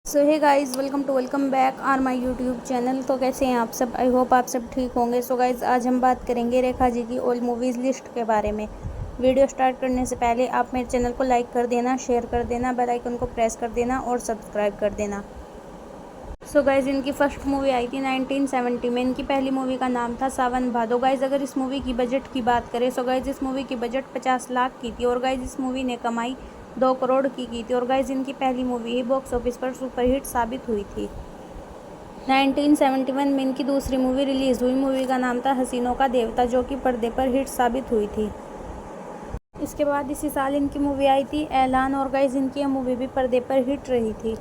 So hey guys, welcome back our my YouTube channel. तो कैसे हैं आप सब? आई होप आप सब ठीक होंगे। सो गाइस, आज हम बात करेंगे रेखा जी की ओल्ड मूवीज़ लिस्ट के बारे में। वीडियो स्टार्ट करने से पहले आप मेरे चैनल को लाइक कर देना, शेयर कर देना, बेल आइकन को प्रेस कर देना और सब्सक्राइब कर देना। सो गाइस, इनकी फर्स्ट मूवी आई थी 1970 में। इनकी पहली मूवी का नाम था सावन भादो। गाइस, अगर इस मूवी की बजट की बात करें सो गाइस, इस मूवी की बजट 50 लाख की थी और गाइस इस मूवी ने कमाई 2 करोड़ की थी और गाइस इनकी पहली मूवी ही बॉक्स ऑफिस पर सुपरहिट साबित हुई थी। 1971 में इनकी दूसरी मूवी रिलीज हुई। मूवी का नाम था हसीनों का देवता, जो कि पर्दे पर हिट साबित हुई थी। इसके बाद इसी साल इनकी मूवी आई थी ऐलान और गाइस इनकी यह मूवी भी पर्दे पर हिट रही थी।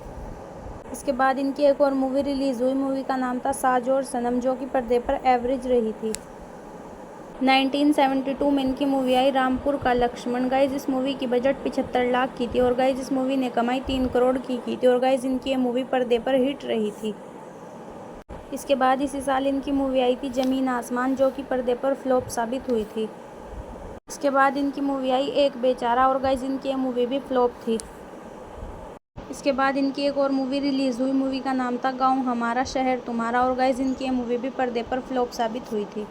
इसके बाद इनकी एक और मूवी रिलीज हुई। मूवी का नाम था साज और सनम, जो कि पर्दे पर एवरेज रही थी। 1972 में इनकी मूवी आई रामपुर का लक्ष्मण। गाइज इस मूवी की बजट 75 लाख की थी और गाइज इस मूवी ने कमाई 3 करोड़ की थी और गाइज इनकी ये मूवी पर्दे पर हिट रही थी। इसके बाद इसी साल इनकी मूवी आई थी जमीन आसमान, जो कि पर्दे पर फ्लॉप साबित हुई थी। इसके बाद इनकी मूवी आई एक बेचारा और गाइज इनकी ये मूवी भी फ्लॉप थी। इसके बाद इनकी एक और मूवी रिलीज हुई। मूवी का नाम था गाँव हमारा शहर तुम्हारा और गाइज इनकी ये मूवी भी पर्दे पर फ्लॉप साबित हुई थी।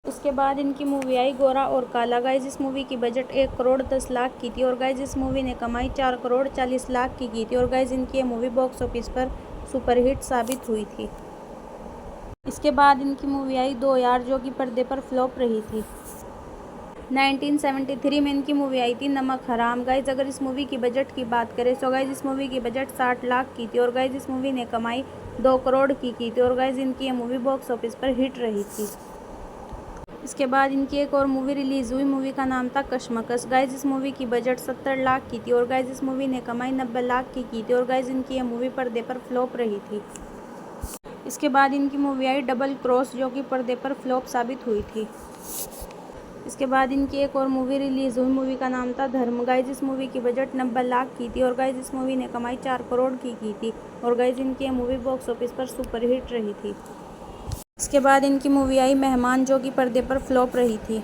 इसके बाद इनकी मूवी आई गोरा और काला। गाइज इस मूवी की बजट 1 करोड़ 10 लाख की थी और गाइज इस मूवी ने कमाई 4 करोड़ 40 लाख की थी और गाइज इनकी ये मूवी बॉक्स ऑफिस पर सुपरहिट साबित हुई थी। इसके बाद इनकी मूवी आई दो यार, जो कि पर्दे पर फ्लॉप रही थी। 1973 में इनकी मूवी आई थी नमक हराम। गाइज अगर इस मूवी की बजट की बात करें तो गाइज इस मूवी की बजट 60 लाख की थी और गाइज इस मूवी ने कमाई 2 करोड़ की थी और गाइज इनकी ये मूवी बॉक्स ऑफिस पर हिट रही थी। इसके बाद इनकी एक और मूवी रिलीज हुई। मूवी का नाम था कशमकश। गाइज इस मूवी की बजट 70 लाख की थी और गाइज इस मूवी ने कमाई 90 लाख की थी और गाइज इनकी ये मूवी पर्दे पर फ्लॉप रही थी। इसके बाद इनकी मूवी आई डबल क्रॉस, जो कि पर्दे पर फ्लॉप साबित हुई थी। इसके बाद इनकी एक और मूवी रिलीज हुई। मूवी का नाम था धर्म। गाइज इस मूवी की बजट 90 लाख की थी और गाइज इस मूवी ने कमाई 4 करोड़ की थी और गाइज इनकी ये मूवी बॉक्स ऑफिस पर सुपरहिट रही थी। इसके बाद इनकी मूवी आई मेहमान, जो कि पर्दे पर फ्लॉप रही थी।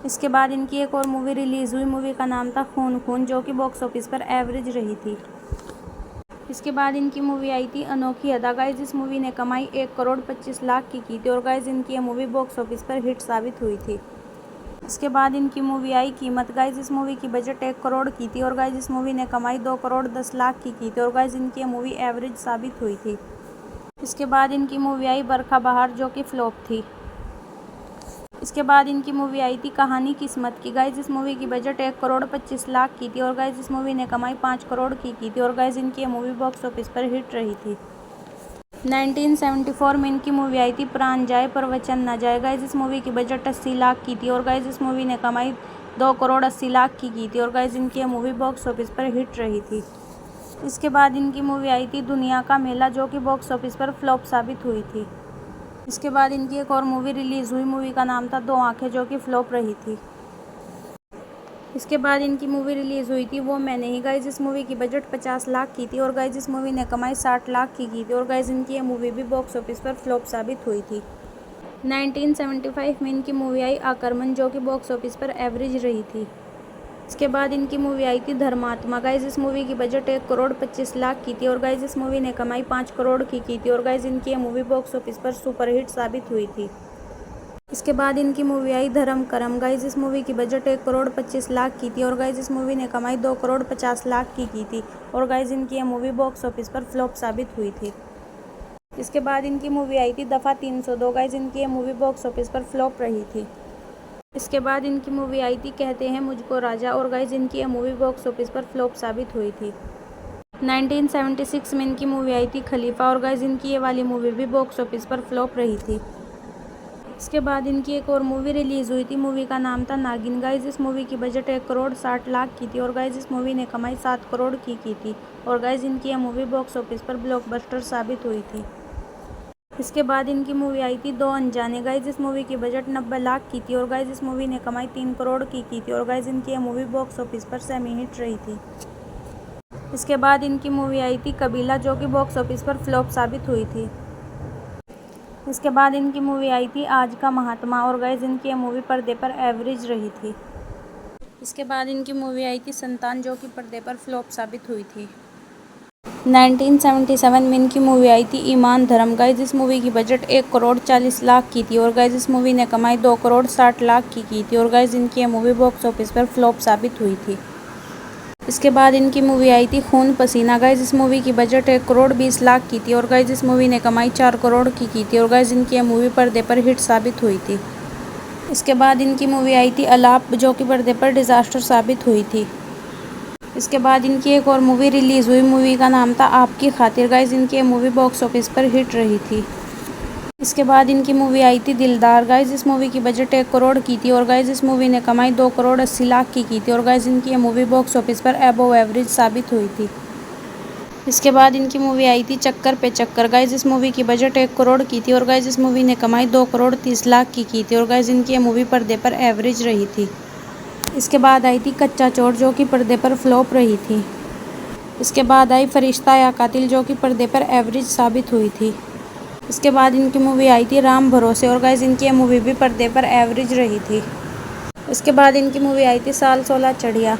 इसके बाद इनकी एक और मूवी रिलीज हुई। मूवी का नाम था खून खून, जो कि बॉक्स ऑफिस पर एवरेज रही थी। इसके बाद इनकी मूवी आई थी अनोखी अदा। गाइज इस मूवी ने कमाई 1 करोड़ 25 लाख की थी और गाइज इनकी ये मूवी बॉक्स ऑफिस पर हिट साबित हुई थी। इसके बाद इनकी मूवी आई कीमत। गाइज इस मूवी की बजट 1 करोड़ की थी और गाइज इस मूवी ने कमाई 2 करोड़ 10 लाख की थी और गाइज इनकी ये मूवी एवरेज साबित हुई थी। इसके बाद इनकी मूवी आई बरखा बहार, जो कि फ्लॉप थी। इसके बाद इनकी मूवी आई थी कहानी किस्मत की। गाइज इस मूवी की बजट 1 करोड़ 25 लाख की थी और गाइज इस मूवी ने कमाई 5 करोड़ की थी और गाइज इनकी ये मूवी बॉक्स ऑफिस पर हिट रही थी। 1974 में इनकी मूवी आई थी प्राण जाए पर वचन न जाए। गाइज इस मूवी की बजट 80 लाख की थी और गाइज इस मूवी ने कमाई 2 करोड़ 80 लाख की थी और गाइज इनकी ये मूवी बॉक्स ऑफिस पर हिट रही थी। इसके बाद इनकी मूवी आई थी दुनिया का मेला, जो कि बॉक्स ऑफिस पर फ्लॉप साबित हुई थी। इसके बाद इनकी एक और मूवी रिलीज हुई। मूवी का नाम था दो आंखें, जो कि फ्लॉप रही थी। इसके बाद इनकी मूवी रिलीज हुई थी वो मैं नहीं। गाइज इस मूवी की बजट 50 लाख की थी और गाइज इस मूवी ने कमाई 60 लाख की थी और गाइज इनकी ये मूवी भी बॉक्स ऑफिस पर फ्लॉप साबित हुई थी। 1975 में इनकी मूवी आई आक्रमण, जो कि बॉक्स ऑफिस पर एवरेज रही थी। इसके बाद इनकी मूवी आई थी धर्मात्मा। गाइज इस मूवी की बजट 1 करोड़ 25 लाख की थी और गाइज इस मूवी ने कमाई 5 करोड़ की थी और गाइज इनकी ये मूवी बॉक्स ऑफिस पर सुपरहिट साबित हुई थी। इसके बाद इनकी मूवी आई धर्म करम। गाइज इस मूवी की बजट 1 करोड़ 25 लाख की थी और गाइज इस मूवी ने कमाई 2 करोड़ 50 लाख की थी और गाइज इनकी ये मूवी बॉक्स ऑफिस पर फ्लॉप साबित हुई थी। इसके बाद इनकी मूवी आई थी दफ़ा 302। गाइज इनकी ये मूवी बॉक्स ऑफिस पर फ्लॉप रही थी। इसके बाद इनकी मूवी आई थी कहते हैं मुझको राजा और गाइज इनकी ये मूवी बॉक्स ऑफिस पर फ्लॉप साबित हुई थी। 1976 में इनकी मूवी आई थी खलीफा और गाइज इनकी ये वाली मूवी भी बॉक्स ऑफिस पर फ्लॉप रही थी। इसके बाद इनकी एक और मूवी रिलीज हुई थी। मूवी का नाम था नागिन। गाइज इस मूवी की बजट 1 करोड़ 60 लाख की थी और गाइज इस मूवी ने कमाई 7 करोड़ की थी और गाइज इनकी ये मूवी बॉक्स ऑफिस पर ब्लॉकबस्टर साबित हुई थी। इसके बाद इनकी मूवी आई थी दो अनजाने। गाइज इस मूवी की बजट 90 लाख की थी और गाइज इस मूवी ने कमाई 3 करोड़ की थी और गाइज इनकी ये मूवी बॉक्स ऑफिस पर सेमी हिट रही थी। इसके बाद इनकी मूवी आई थी कबीला, जो कि बॉक्स ऑफिस पर फ्लॉप साबित हुई थी। इसके बाद इनकी मूवी आई थी आज का महात्मा और गाइज इनकी ये मूवी पर्दे पर एवरेज रही थी। इसके बाद इनकी मूवी आई थी संतान, जो कि पर्दे पर फ्लॉप साबित हुई थी। 1977 में इनकी मूवी आई थी ईमान धर्म। गाइस इस मूवी की बजट 1 करोड़ 40 लाख की थी और गाइस इस मूवी ने कमाई 2 करोड़ 60 लाख की थी और गाइस इनकी ये मूवी बॉक्स ऑफिस पर फ्लॉप साबित हुई थी। इसके बाद इनकी मूवी आई थी खून पसीना। गाइस इस मूवी की बजट 1 करोड़ 20 लाख की थी और गाइस इस मूवी ने कमाई 4 करोड़ की थी और गाइस इनकी ये मूवी पर्दे पर हिट साबित हुई थी। इसके बाद इनकी मूवी आई थी अलाप, जो कि पर्दे पर डिज़ास्टर साबित हुई थी। इसके बाद इनकी एक और मूवी रिलीज़ हुई, मूवी का नाम था आपकी खातिर। गाइस इनकी ये मूवी बॉक्स ऑफिस पर हिट रही थी। इसके बाद इनकी मूवी आई थी दिलदार। गाइस इस मूवी की बजट 1 करोड़ की थी और गाइस इस मूवी ने कमाई 2 करोड़ 80 लाख की थी और गाइस इनकी ये मूवी बॉक्स ऑफिस पर अबव एवरेज साबित हुई थी। इसके बाद इनकी मूवी आई थी चक्कर पे चक्कर। गाइस इस मूवी की बजट 1 करोड़ की थी और गाइस इस मूवी ने कमाई 2 करोड़ 30 लाख की थी और गाइस इनकी ये मूवी पर्दे पर एवरेज रही थी। इसके बाद आई थी कच्चा चोर, जो कि पर्दे पर फ्लॉप रही थी। इसके बाद आई फरिश्ता या कातिल, जो कि पर्दे पर एवरेज साबित हुई थी। इसके बाद इनकी मूवी आई थी राम भरोसे और गाइस इनकी ये मूवी भी पर्दे पर एवरेज रही थी। इसके बाद इनकी मूवी आई थी साल 16 चढ़िया।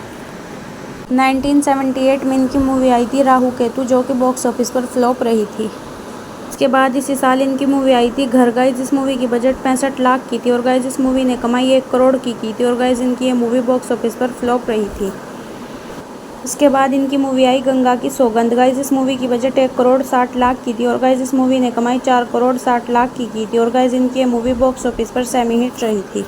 1978 में इनकी मूवी आई थी राहु केतु, जो कि बॉक्स ऑफिस पर फ्लॉप रही थी। इसके बाद इसी साल इनकी मूवी आई थी घर। गाइस इस मूवी की बजट 65 लाख की थी और गाइस इस मूवी ने कमाई 1 करोड़ की थी और गाइस इनकी ये मूवी बॉक्स ऑफिस पर फ्लॉप रही थी। इसके बाद इनकी मूवी आई गंगा की सौगंध। गाइस इस मूवी की बजट 1 करोड़ 60 लाख की थी और गाइस इस मूवी ने कमाई 4 करोड़ 60 लाख की थी और गाइस इनकी ये मूवी बॉक्स ऑफिस पर सेमी हिट रही थी।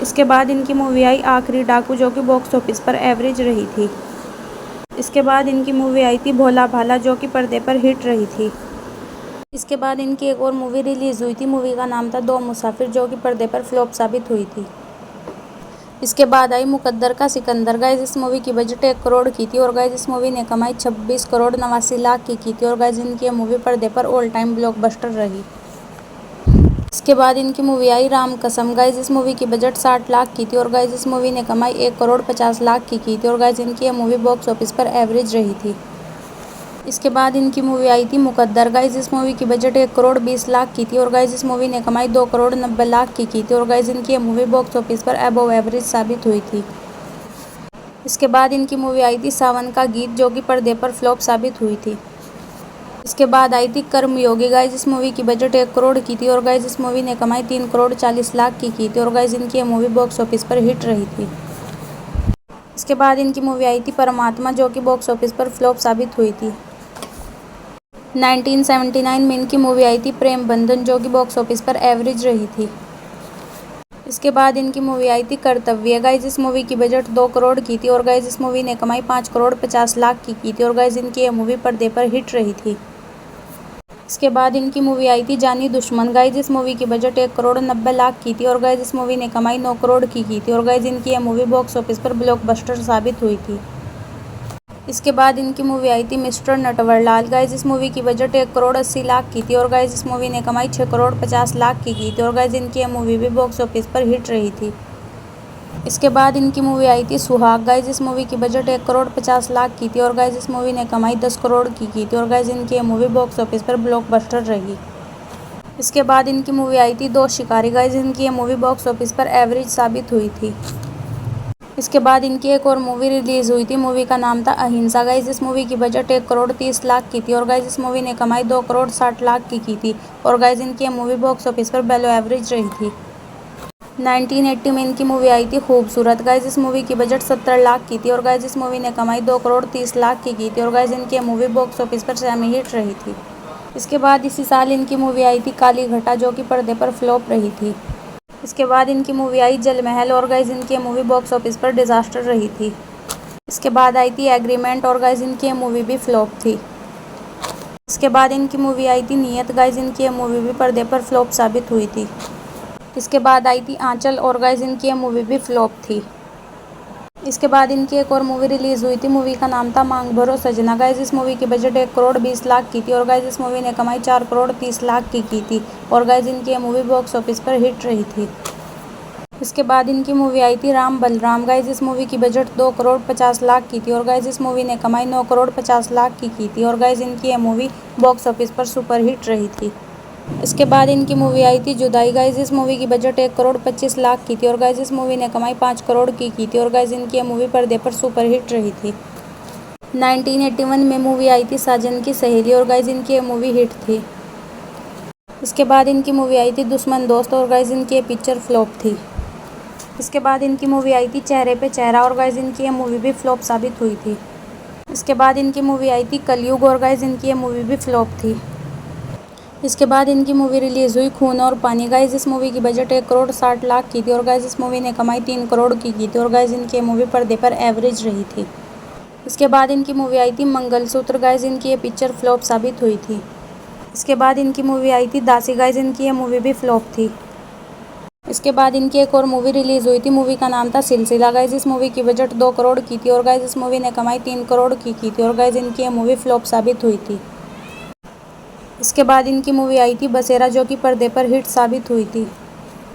इसके बाद इनकी मूवी आई आखिरी डाकू, जो कि बॉक्स ऑफिस पर एवरेज रही थी। इसके बाद इनकी मूवी आई थी भोला भाला, जो कि पर्दे पर हिट रही थी। इसके बाद इनकी एक और मूवी रिलीज़ हुई थी, मूवी का नाम था दो मुसाफिर, जो कि पर्दे पर फ्लॉप साबित हुई थी। इसके बाद आई मुकद्दर का सिकंदर। गाइस इस मूवी की बजट 1 करोड़ की थी और गाइस इस मूवी ने कमाई 26 करोड़ 89 लाख की थी और गाइस इनकी ये मूवी पर्दे पर ऑल टाइम ब्लॉकबस्टर रही। इसके बाद इनकी मूवी आई राम कसम। गाइस इस मूवी की बजट 60 लाख की थी और गाइस इस मूवी ने कमाई 1 करोड़ 50 लाख की थी और गाइस इनकी ये मूवी बॉक्स ऑफिस पर एवरेज रही थी। इसके बाद इनकी मूवी आई थी मुकद्दर। गाइस इस मूवी की बजट 1 करोड़ 20 लाख की थी और गाइस इस मूवी ने कमाई 2 करोड़ 90 लाख की थी और गाइस इनकी ये मूवी बॉक्स ऑफिस पर अबव एवरेज साबित हुई थी। इसके बाद इनकी मूवी आई थी सावन का गीत, जो कि पर्दे पर फ्लॉप साबित हुई थी। इसके बाद आई थी कर्मयोगी। गाइस इस मूवी की बजट 1 करोड़ की थी और गाइस इस मूवी ने कमाई 3 करोड़ 40 लाख की थी और गाइस इनकी ये मूवी बॉक्स ऑफिस पर हिट रही थी। इसके बाद इनकी मूवी आई थी परमात्मा, जो कि बॉक्स ऑफिस पर फ्लॉप साबित हुई थी। 1979 में इनकी मूवी आई थी प्रेम बंधन, जो कि बॉक्स ऑफिस पर एवरेज रही थी। इसके बाद इनकी मूवी आई थी कर्तव्य। गाइस इस मूवी की बजट 2 करोड़ की थी और गाइस इस मूवी ने कमाई 5 करोड़ 50 लाख की थी और गाइस इनकी ये मूवी पर्दे पर हिट रही थी। इसके बाद इनकी मूवी आई थी जानी दुश्मन। गाइस इस मूवी की बजट 1 करोड़ 90 लाख की थी और गाइस इस मूवी ने कमाई 9 करोड़ की थी और गाइस इनकी ये मूवी बॉक्स ऑफिस पर ब्लॉकबस्टर साबित हुई थी। इसके बाद इनकी मूवी आई थी मिस्टर नटवरलाल। गाइस इस मूवी की बजट 1 करोड़ 80 लाख की थी और गाइस इस मूवी ने कमाई 6 करोड़ 50 लाख की थी और गाइस इनकी ये मूवी भी बॉक्स ऑफिस पर हिट रही थी। इसके बाद इनकी मूवी आई थी सुहाग। गाइस इस मूवी की बजट 1 करोड़ 50 लाख की थी और गाइस इस मूवी ने कमाई 10 करोड़ की थी और गाइस इनकी ये मूवी बॉक्स ऑफिस पर ब्लॉकबस्टर रही। इसके बाद इनकी मूवी आई थी दो शिकारी। गाइस इनकी ये मूवी बॉक्स ऑफिस पर एवरेज साबित हुई थी। इसके बाद इनकी एक और मूवी रिलीज़ हुई थी, मूवी का नाम था अहिंसा। गाइस इस मूवी की बजट 1 करोड़ 30 लाख की थी और गाइस इस मूवी ने कमाई 2 करोड़ 60 लाख की थी और गाइस इनकी ये मूवी बॉक्स ऑफिस पर बेलो एवरेज रही थी। 1980 में इनकी मूवी आई थी खूबसूरत। गाइस इस मूवी की बजट 70 लाख की थी और गाइस इस मूवी ने कमाई 2 करोड़ 30 लाख की थी और गाइस इनकी ये मूवी बॉक्स ऑफिस पर सेमी हिट रही थी। इसके बाद इसी साल इनकी मूवी आई थी काली घटा, जो कि पर्दे पर फ्लॉप रही थी। इसके बाद इनकी मूवी आई जल महल और गाइस इनकी ये मूवी बॉक्स ऑफिस पर डिजास्टर रही थी। इसके बाद आई थी एग्रीमेंट और गाइस इनकी ये मूवी भी फ्लॉप थी। इसके बाद इनकी मूवी आई थी नियत। गाइस इनकी ये मूवी भी पर्दे पर फ्लॉप साबित हुई थी। इसके बाद आई थी आंचल और गाइस इनकी ये मूवी भी फ्लॉप थी। इसके बाद इनकी एक और मूवी रिलीज़ हुई थी, मूवी का नाम था मांग भरो सजना। गाइस इस मूवी की बजट 1 करोड़ 20 लाख की थी और गाइस इस मूवी ने कमाई 4 करोड़ 30 लाख की थी और गाइस इनकी ये मूवी बॉक्स ऑफिस पर हिट रही थी। इसके बाद इनकी मूवी आई थी राम बलराम। गाइस इस मूवी की बजट 2 करोड़ 50 लाख की थी और गाइस इस मूवी ने कमाई 9 करोड़ 50 लाख की थी और गाइस इनकी ये मूवी बॉक्स ऑफिस पर सुपर हिट रही थी। इसके बाद इनकी मूवी आई थी जुदाई। गाइस इस मूवी की बजट 1 करोड़ 25 लाख की थी और गाइस इस मूवी ने कमाई 5 करोड़ की थी और गाइस इनकी ये मूवी पर्दे पर सुपर हिट रही थी। 1981 में मूवी आई थी साजन की सहेली और गाइस इनकी ये मूवी हिट थी। इसके बाद इनकी मूवी आई थी दुश्मन दोस्त और गाइस इनकी ये पिक्चर फ्लॉप थी। इसके बाद इनकी मूवी आई थी चेहरे पे चेहरा और गाइस इनकी ये मूवी भी फ्लॉप साबित हुई थी। इसके बाद इनकी मूवी आई थी कलयुग और गाइस इनकी ये मूवी भी फ्लॉप थी। इसके बाद इनकी मूवी रिलीज़ हुई खून और पानी। गाइस इस मूवी की बजट 1,60,00,000 की थी और गाइस इस मूवी ने कमाई 3 करोड़ की थी और गाइस इनकी ये मूवी पर्दे पर एवरेज रही थी। इसके बाद इनकी मूवी आई थी मंगलसूत्र। गाइस इनकी ये पिक्चर फ्लॉप साबित हुई थी। इसके बाद इनकी मूवी आई थी दासी। गाइस इनकी ये मूवी भी फ्लॉप थी। इसके बाद इनकी एक और मूवी रिलीज़ हुई थी, मूवी का नाम था सिलसिला। गाइस इस मूवी की बजट 2 करोड़ की थी और गाइस इस मूवी ने कमाई 3 करोड़ की थी और गाइस इनकी ये मूवी फ्लॉप साबित हुई थी। इसके बाद इनकी मूवी आई थी बसेरा जो कि पर्दे पर हिट साबित हुई थी।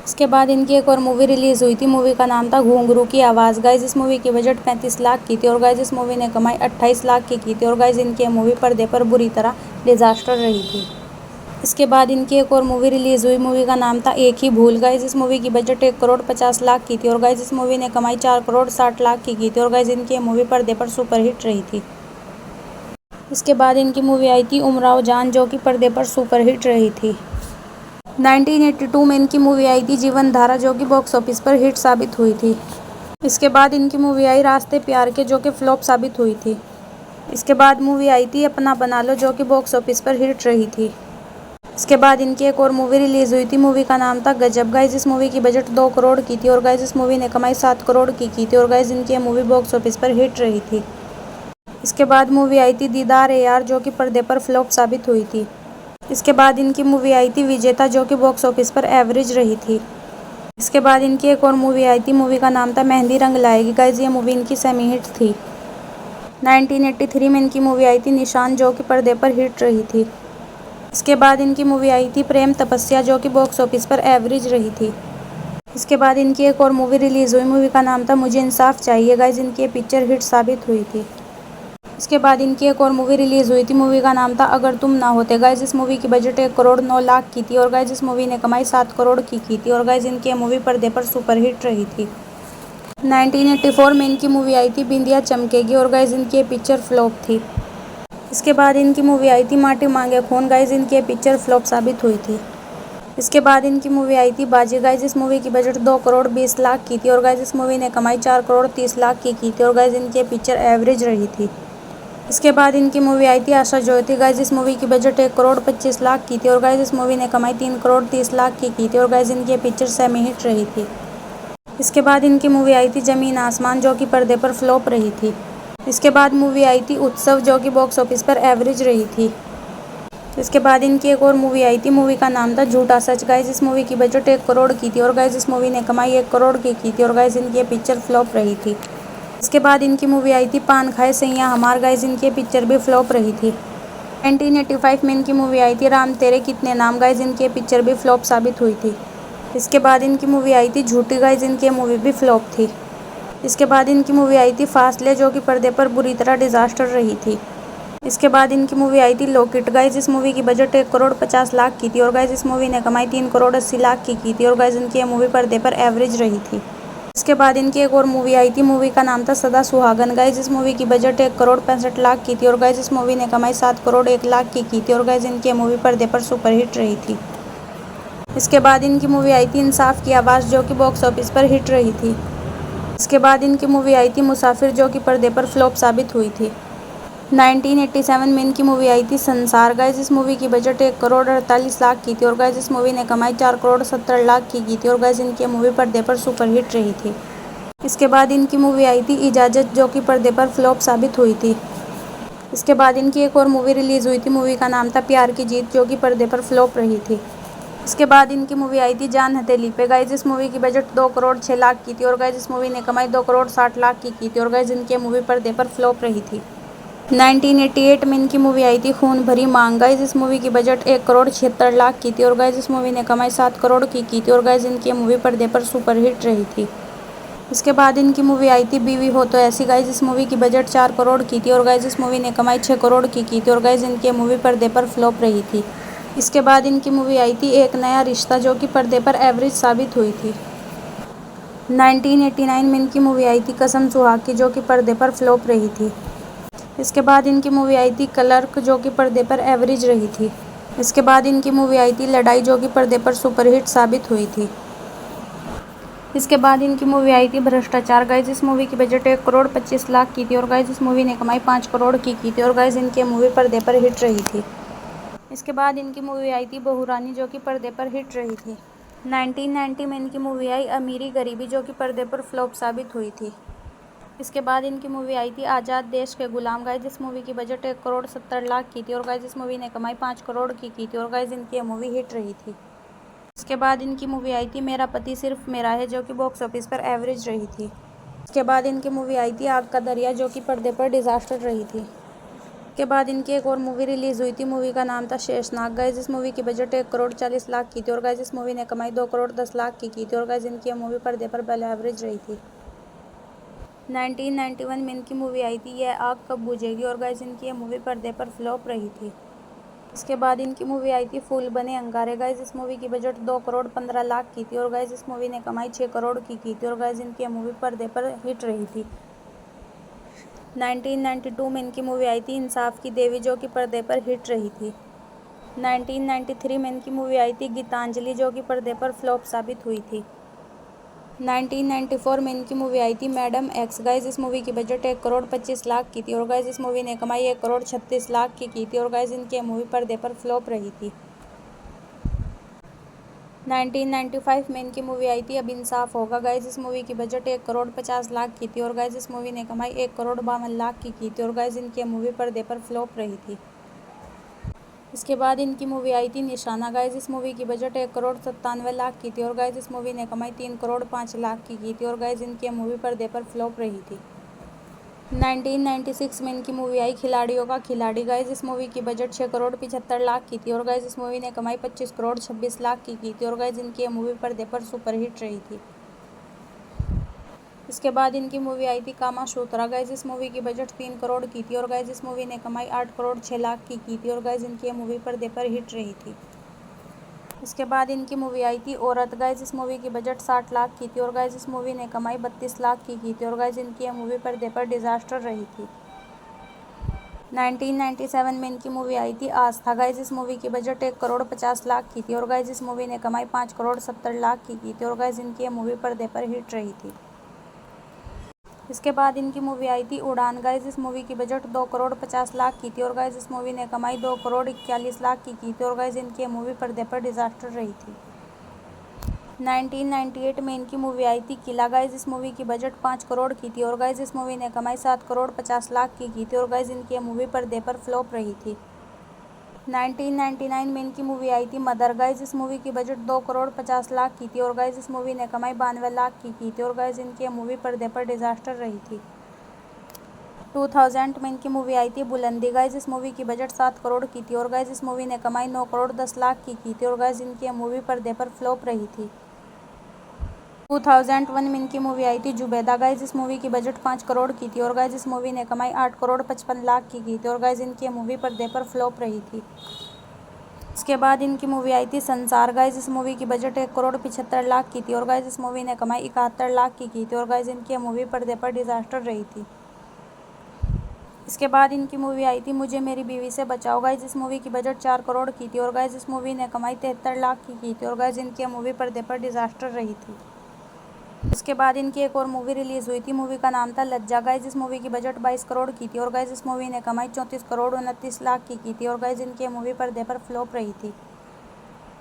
इसके बाद इनकी एक और मूवी रिलीज़ हुई थी, मूवी का नाम था घुंघरू की आवाज़। गाइस इस मूवी की बजट 35 लाख की थी और गाइस इस मूवी ने कमाई 28 लाख की थी और गाइस इनकी ये मूवी पर्दे पर बुरी तरह डिजास्टर रही थी। इसके बाद इनकी एक और मूवी रिलीज़ हुई, मूवी का नाम था एक ही भूल। गाइस इस मूवी की बजट 1 करोड़ 50 लाख की थी और गाइस इस मूवी ने कमाई 4 करोड़ 60 लाख की थी और गाइस इनकी ये मूवी पर्दे पर सुपरहिट रही थी। इसके बाद इनकी मूवी आई थी उमराव जान जो कि पर्दे पर सुपरहिट रही थी। 1982 में इनकी मूवी आई थी जीवन धारा जो कि बॉक्स ऑफिस पर हिट साबित हुई थी। इसके बाद इनकी मूवी आई रास्ते प्यार के जो कि फ्लॉप साबित हुई थी। इसके बाद मूवी आई थी अपना बना लो जो कि बॉक्स ऑफिस पर हिट रही थी। इसके बाद इनकी एक और मूवी रिलीज़ हुई थी, मूवी का नाम था गजब। गाइस इस मूवी की बजट 2 करोड़ की थी और गाइस इस मूवी ने कमाई 7 करोड़ की थी और गाइस इनकी मूवी बॉक्स ऑफिस पर हिट रही थी। इसके बाद मूवी आई थी दीदार ए यार जो कि पर्दे पर फ्लॉप साबित हुई थी। इसके बाद इनकी मूवी आई थी विजेता जो कि बॉक्स ऑफिस पर एवरेज रही थी। इसके बाद इनकी एक और मूवी आई थी, मूवी का नाम था मेहंदी रंग लाएगी। गाइस ये मूवी इनकी सेमी हिट थी। 1983 में इनकी मूवी आई थी निशान जो कि पर्दे पर हिट रही थी। इसके बाद इनकी मूवी आई थी प्रेम तपस्या जो कि बॉक्स ऑफिस पर एवरेज रही थी। इसके बाद इनकी एक और मूवी रिलीज़ हुई, मूवी का नाम था मुझे इंसाफ चाहिए। गाइस इनकी ये पिक्चर हिट साबित हुई थी। इसके बाद इनकी एक और मूवी रिलीज़ हुई थी, मूवी का नाम था अगर तुम ना होते। गाइस इस मूवी की बजट 1 करोड़ 9 लाख की थी और गाइस इस मूवी ने कमाई 7 करोड़ की थी और गाइस इनकी ये मूवी पर्दे पर सुपरहिट रही थी। 1984 में इनकी मूवी आई थी बिंदिया चमकेगी और गाइस इनकी ये पिक्चर फ्लॉप थी। इसके बाद इनकी मूवी आई थी माटी मांगे खून। गाइस इनकी ये पिक्चर फ्लॉप साबित हुई थी। इसके बाद इनकी मूवी आई थी बाजी। गाइस इस मूवी की बजट 2 करोड़ 20 लाख की थी और गाइस इस मूवी ने कमाई 4 करोड़ 30 लाख की थी और गाइस इनकी ये पिक्चर एवरेज रही थी। इसके बाद इनकी मूवी आई थी आशा ज्योति। गाइस इस मूवी की बजट 1 करोड़ 25 लाख की थी और गाइस इस मूवी ने कमाई 3 करोड़ 30 लाख की थी और गाइस इनकी ये पिक्चर सेमी हिट रही थी। इसके बाद इनकी मूवी आई थी जमीन आसमान जो कि पर्दे पर फ्लॉप रही थी। इसके बाद मूवी आई थी उत्सव जो कि बॉक्स ऑफिस पर एवरेज रही थी। इसके बाद इनकी एक और मूवी आई थी, मूवी का नाम था झूठा सच। गाइस इस मूवी की बजट 1 करोड़ की थी और गाइस इस मूवी ने कमाई 1 करोड़ की थी और गाइस इनकी ये पिक्चर फ्लॉप रही थी। इसके बाद इनकी मूवी आई थी पान खाए सैया हमार। गाइस इनकी पिक्चर भी फ्लॉप रही थी। 1985 में इनकी मूवी आई थी राम तेरे कितने नाम। गाइस इनकी पिक्चर भी फ्लॉप साबित हुई थी। इसके बाद इनकी मूवी आई थी झूठी। गाइस इनकी मूवी भी फ्लॉप थी। इसके बाद इनकी मूवी आई थी फासले जो कि पर्दे पर बुरी तरह डिजास्टर रही थी। इसके बाद इनकी मूवी आई थी लॉकेट। गाइस इस मूवी की बजट 1 करोड़ 50 लाख की थी और गाइस इस मूवी ने कमाई 3 करोड़ 80 लाख की थी और गाइस इनकी ये मूवी पर्दे पर एवरेज रही थी। इसके बाद इनकी एक और मूवी आई थी, मूवी का नाम था सदा सुहागन। गाइस इस मूवी की बजट 1 करोड़ 65 लाख की थी और गाइस इस मूवी ने कमाई 7 करोड़ 1 लाख की थी और गाइस इनकी मूवी पर्दे पर सुपरहिट रही थी। इसके बाद इनकी मूवी आई थी इंसाफ की आवाज़ जो कि बॉक्स ऑफिस पर हिट रही थी। इसके बाद इनकी मूवी आई थी मुसाफिर जो कि पर्दे पर फ्लॉप साबित हुई थी। 1987 में इनकी मूवी आई थी संसार। गाइस इस मूवी की बजट 1 करोड़ 48 लाख की थी और गाइस इस मूवी ने कमाई 4 करोड़ 70 लाख की थी और गाइस इनकी मूवी पर्दे पर सुपरहिट रही थी। इसके बाद इनकी मूवी आई थी इजाज़त जो कि पर्दे पर फ्लॉप साबित हुई थी। इसके बाद इनकी एक और मूवी रिलीज़ हुई थी, मूवी का नाम था प्यार की जीत जो कि पर्दे पर फ्लॉप रही थी। इसके बाद इनकी मूवी आई थी जान हथेली पे। गाइस इस मूवी की बजट 2 करोड़ 6 लाख की थी और गाइस इस मूवी ने कमाई 2 करोड़ 60 लाख की थी और गाइस इनकी मूवी पर्दे पर फ्लॉप रही थी। 1988 में इनकी मूवी आई थी खून भरी मांग। गाइस इस मूवी की बजट 1 करोड़ 76 लाख की थी और गाइस इस मूवी ने कमाई 7 करोड़ की थी और गाइस इनकी मूवी पर्दे पर सुपरहिट रही थी। इसके बाद इनकी मूवी आई थी बीवी हो तो ऐसी। गाइस इस मूवी की बजट 4 करोड़ की थी और गाइस इस मूवी ने कमाई 6 करोड़ की थी और गाइस इनकी मूवी पर्दे पर फ्लॉप रही थी। इसके बाद इनकी मूवी आई थी एक नया रिश्ता जो कि पर्दे पर एवरेज साबित हुई थी। 1989 में इनकी मूवी आई थी कसम सुहाग की जो कि पर्दे पर फ्लॉप रही थी। इसके बाद इनकी मूवी आई थी क्लर्क, जो कि पर्दे पर एवरेज रही थी। इसके बाद इनकी मूवी आई थी लड़ाई, जो कि पर्दे पर सुपरहिट साबित हुई थी। इसके बाद इनकी मूवी आई थी भ्रष्टाचार। गाइज इस मूवी की बजट 1,25,00,000 की थी और गाइज इस मूवी ने कमाई 5 करोड़ की थी और गाइज इनकी मूवी पर्दे पर हिट रही थी। इसके बाद इनकी मूवी आई थी बहू रानी, जो कि पर्दे पर हिट रही थी। 1990 में इनकी मूवी आई अमीरी गरीबी, जो कि पर्दे पर फ्लॉप साबित हुई थी। इसके बाद इनकी मूवी आई थी आज़ाद देश के गुलाम। गाइज इस मूवी की बजट 1,70,00,000 की थी और गाइज इस मूवी ने कमाई 5 करोड़ की थी और गाइज इनकी मूवी हिट रही थी। इसके बाद इनकी मूवी आई थी मेरा पति सिर्फ मेरा है, जो कि बॉक्स ऑफिस पर एवरेज रही थी। इसके बाद इनकी मूवी आई थी आग का दरिया, जो कि पर्दे पर डिजास्टर रही थी। इसके बाद इनकी एक और मूवी रिलीज हुई थी, मूवी का नाम था शेषनाग। गाइज इस मूवी की बजट 1,40,00,000 की थी और गाइज इस मूवी ने कमाई 2,10,00,000 की थी और गाइज इनकी मूवी पर्दे पर बेल एवरेज रही थी। 1991 में इनकी मूवी आई थी यह आग कब बुझेगी और गाइज इनकी मूवी पर्दे पर फ्लॉप रही थी। इसके बाद इनकी मूवी आई थी फूल बने अंगारे। गाइज इस मूवी की बजट 2,15,00,000 की थी और गाइज इस मूवी ने कमाई 6 करोड़ की थी और गाइज इनकी मूवी पर्दे पर हिट रही थी। 1992 में इनकी मूवी आई थी इंसाफ की देवी, जो कि पर्दे पर हिट रही थी। 1993 में इनकी मूवी आई थी गीतांजलि, जो कि पर्दे पर फ्लॉप साबित हुई थी। 1994 में इनकी मूवी आई थी मैडम एक्स। गाइज इस मूवी की बजट 1,25,00,000 की थी और गाइज इस मूवी ने कमाई 1,36,00,000 की थी और गाइज इनकी मूवी पर्दे पर फ्लॉप रही थी। 1995 में इनकी मूवी आई थी अब इंसाफ होगा। गाइज इस मूवी की बजट 1,50,00,000 की थी और गाइज इस मूवी ने कमाई 1,52,00,000 की थी और गाइज इनकी मूवी पर्दे पर फ्लॉप रही थी। इसके बाद इनकी मूवी आई थी निशाना। गाइज इस मूवी की बजट 1,97,00,000 की थी और गाइज इस मूवी ने कमाई 3,05,00,000 की थी और गाइज इनकी मूवी पर्दे पर फ्लॉप रही थी। 1996 में इनकी मूवी आई खिलाड़ियों का खिलाड़ी। गाइज इस मूवी की बजट 6,75,00,000 की थी और गाइज इस मूवी ने कमाई 25,26,00,000 की थी और गाइज इनकी मूवी पर्दे पर सुपरहिट रही थी। इसके बाद इनकी मूवी आई थी कामासूत्रा। गाइज इस मूवी की बजट 3 करोड़ की थी और गाइज इस मूवी ने कमाई 8,06,00,000 की थी और गाइज इनकी मूवी पर्दे पर हिट रही थी। इसके बाद इनकी मूवी आई थी औरत। गाइज इस मूवी की बजट 60,00,000 की थी और गाइज इस मूवी ने कमाई 32,00,000 की थी और गाइज इनकी मूवी पर्दे पर डिजास्टर रही थी। 1997 में इनकी मूवी आई थी आस्था। गाइज इस मूवी की बजट 1,50,00,000 की थी और गाइज इस मूवी ने कमाई 5,70,00,000 की थी और गाइज इनकी मूवी पर्दे पर हिट रही थी। इसके बाद इनकी मूवी आई थी उड़ान। गाइज इस मूवी की बजट 2,50,00,000 की थी और गाइज इस मूवी ने कमाई 2,41,00,000 की थी और गाइज इनकी मूवी पर्दे पर डिजास्टर रही थी। 1998 में इनकी मूवी आई थी किला। गाइज इस मूवी की बजट 5 करोड़ की थी और गाइज इस मूवी ने कमाई 7,50,00,000 की थी और गाइज इनकी मूवी पर्दे पर फ्लॉप रही थी। 1999 में इनकी मूवी आई थी मदर। गाइज इस मूवी की बजट 2,50,00,000 की थी और गाइज इस मूवी ने कमाई 92,00,000 की थी और गाइज इनकी मूवी पर्दे पर डिजास्टर रही थी। 2000 में इनकी मूवी आई थी बुलंदी। गाइज इस मूवी की बजट 7 करोड़ की थी और गाइज इस मूवी ने कमाई 9,10,00,000 की थी और गाइज इनकी मूवी पर्दे पर फ्लॉप रही थी। 2001 में इनकी मूवी आई थी जुबैदा। गाइज इस मूवी की बजट 5 करोड़ की थी और गाइज इस मूवी ने कमाई 8,55,00,000 की थी और गाइज इनकी मूवी पर्दे पर फ्लॉप रही थी। इसके बाद इनकी मूवी आई थी संसार। गाइज इस मूवी की बजट 1,75,00,000 की थी और गाइज इस मूवी ने कमाई 71,00,000 की थी और गाइज इनकी मूवी पर्दे पर डिजास्टर रही थी। इसके बाद इनकी मूवी आई थी मुझे मेरी बीवी से बचाओ। गाइज इस मूवी की बजट 4 करोड़ की थी और गाइज इस मूवी ने कमाई 73,00,000 की थी और गाइज इनकी मूवी पर्दे पर डिजास्टर रही थी। इसके बाद इनकी एक और मूवी रिलीज हुई थी, मूवी का नाम था लज्जा। गाइज इस मूवी की बजट 22 करोड़ की थी और गाइज इस मूवी ने कमाई 34,29,00,000 की थी और गाइज इनकी मूवी पर्दे पर फ्लॉप रही थी।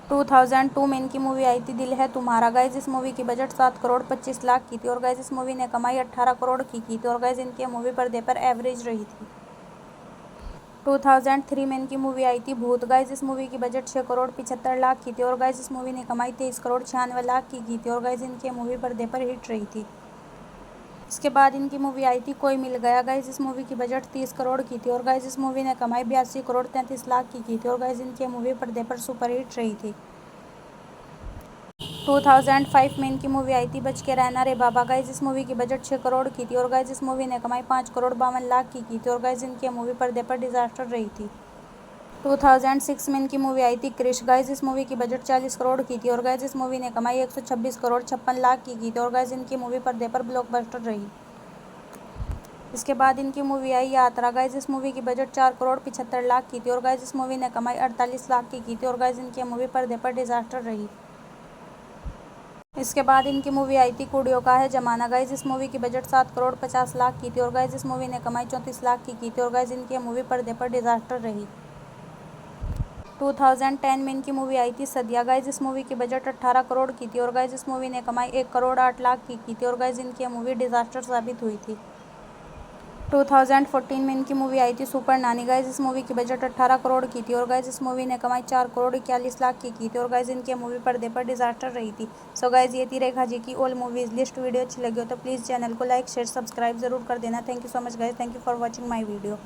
2002 में इनकी मूवी आई थी दिल है तुम्हारा। गाइज इस मूवी की बजट 7,25,00,000 की थी और गाइज इस मूवी ने कमाई 18 करोड़ की थी और गाइज इनकी मूवी पर्दे पर एवरेज रही थी। 2003 में इनकी मूवी आई थी भूत। गाइज इस मूवी की बजट 6,75,00,000 की थी और गाइज इस मूवी ने कमाई 23,96,00,000 की थी और गाइज इनकी मूवी पर्दे पर हिट रही थी। इसके बाद इनकी मूवी आई थी कोई मिल गया। गाइज इस मूवी की बजट 30 करोड़ की थी और गाइज इस मूवी ने कमाई 82,33,00,000 की थी और गाइज इनकी मूवी पर्दे पर सुपरहिट रही थी। 2005 में इनकी मूवी आई थी बच के रहना रे बाबा। गाइज इस मूवी की बजट 6 करोड़ की थी और गाइज इस मूवी ने कमाई 5,52,00,000 की थी और गाइज इनकी मूवी पर्दे पर डिजास्टर रही थी। 2006 में इनकी मूवी आई थी क्रिश। गाइज इस मूवी की बजट 40 करोड़ की थी और गाइज इस मूवी ने कमाई 126,56,56,00,000 की थी और गाइज इनकी मूवी पर्दे पर ब्लॉकबस्टर रही। इसके बाद इनकी मूवी आई यात्रा। गाइज इस मूवी की बजट 4,75,00,000 की थी और गाइज इस मूवी ने कमाई 48 लाख की थी और गाइज इनकी मूवी पर्दे पर डिजास्टर रही। इसके बाद इनकी मूवी आई थी कुड़ियों का है जमाना। गाइज इस मूवी की बजट 7,50,00,000 की थी और गाइज इस मूवी ने कमाई 34 लाख की थी और गाइज इनकी मूवी पर्दे पर डिजास्टर रही। 2010 में इनकी मूवी आई थी सदिया। गाइज इस मूवी की बजट 18 करोड़ की थी और गाइज इस मूवी ने कमाई 1,08,00,000 की थी और गाइज इनकी मूवी डिजास्टर साबित हुई थी। 2014 में इनकी मूवी आई थी सुपर नानी। गाइज इस मूवी की बजट 18 करोड़ की थी और गाइज इस मूवी ने कमाई 4,41,00,000 की थी और गाइज इनकी मूवी पर्दे पर डिजास्टर रही थी। सो गाइज ये थी रेखा जी की ऑल मूवीज लिस्ट। वीडियो अच्छी लगी हो तो प्लीज़ चैनल को लाइक शेयर सब्सक्राइब जरूर कर देना। Thank you so much guys, thank you for watching my video.